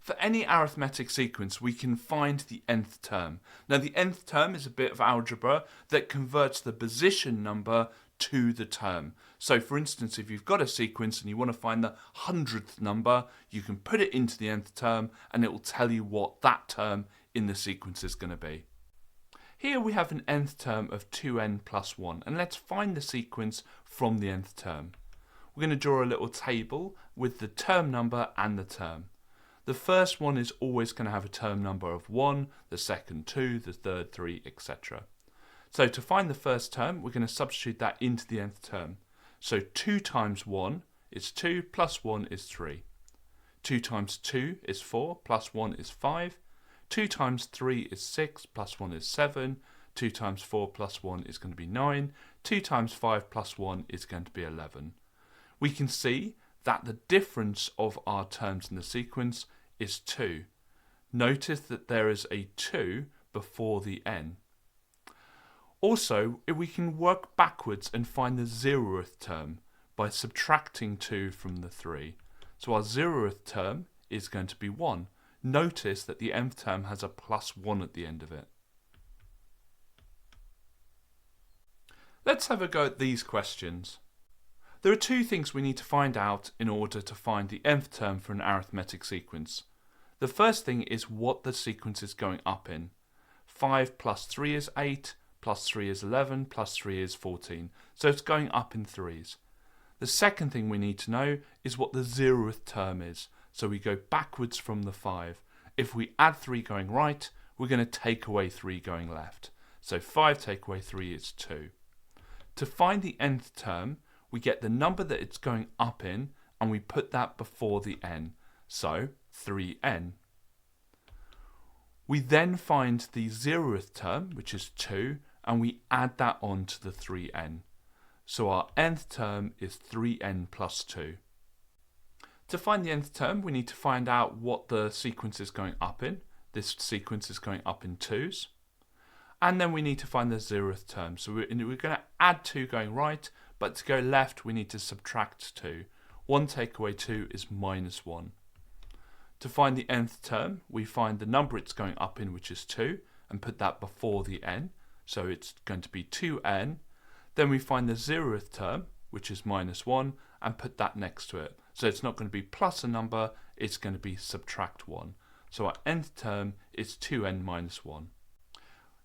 For any arithmetic sequence, we can find the nth term. Now, the nth term is a bit of algebra that converts the position number to the term. So, for instance, if you've got a sequence and you want to find the 100th number, you can put it into the nth term and it will tell you what that term in the sequence is going to be. Here we have an nth term of 2n plus 1, and let's find the sequence from the nth term. We're going to draw a little table with the term number and the term. The first one is always going to have a term number of 1, the second 2, the third 3, etc. So to find the first term, we're going to substitute that into the nth term. So 2 times 1 is 2, plus 1 is 3. 2 times 2 is 4, plus 1 is 5. 2 times 3 is 6, plus 1 is 7. 2 times 4 plus 1 is going to be 9. 2 times 5 plus 1 is going to be 11. We can see that the difference of our terms in the sequence is 2. Notice that there is a 2 before the n. Also, we can work backwards and find the 0th term by subtracting 2 from the 3. So our 0th term is going to be 1. Notice that the nth term has a plus 1 at the end of it. Let's have a go at these questions. There are two things we need to find out in order to find the nth term for an arithmetic sequence. The first thing is what the sequence is going up in. 5 plus 3 is 8, plus 3 is 11, plus 3 is 14. So it's going up in threes. The second thing we need to know is what the 0th term is. So we go backwards from the 5. If we add 3 going right, we're going to take away 3 going left. So 5 take away 3 is 2. To find the nth term, we get the number that it's going up in and we put that before the n. So 3n. We then find the 0th term, which is 2, and we add that on to the 3n. So our nth term is 3n plus 2. To find the nth term, we need to find out what the sequence is going up in. This sequence is going up in 2s. And then we need to find the 0th term. So we're going to add 2 going right, but to go left, we need to subtract 2. 1 take away 2 is minus 1. To find the nth term, we find the number it's going up in, which is 2, and put that before the n. So it's going to be 2n. Then we find the 0th term, which is minus 1, and put that next to it. So it's not going to be plus a number, it's going to be subtract 1. So our nth term is 2n minus 1.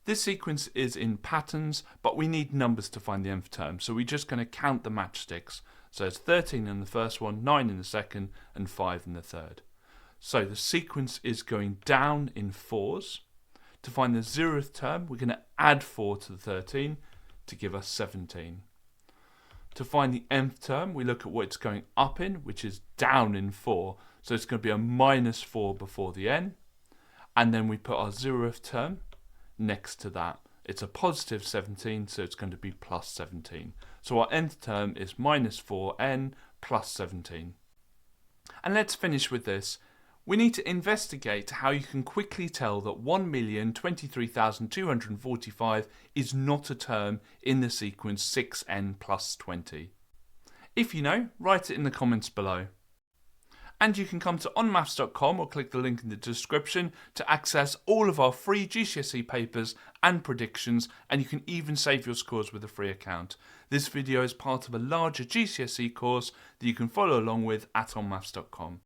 This sequence is in patterns, but we need numbers to find the nth term, so we're just going to count the matchsticks. So it's 13 in the first one, 9 in the second, and 5 in the third. So the sequence is going down in 4s. To find the 0th term, we're going to add 4 to the 13 to give us 17. To find the nth term, we look at what it's going up in, which is down in 4. So it's going to be a minus 4 before the n. And then we put our 0th term next to that. It's a positive 17, so it's going to be plus 17. So our nth term is minus 4n plus 17. And let's finish with this. We need to investigate how you can quickly tell that 1,023,245 is not a term in the sequence 6n plus 20. If you know, write it in the comments below. And you can come to onmaths.com or click the link in the description to access all of our free GCSE papers and predictions, and you can even save your scores with a free account. This video is part of a larger GCSE course that you can follow along with at onmaths.com.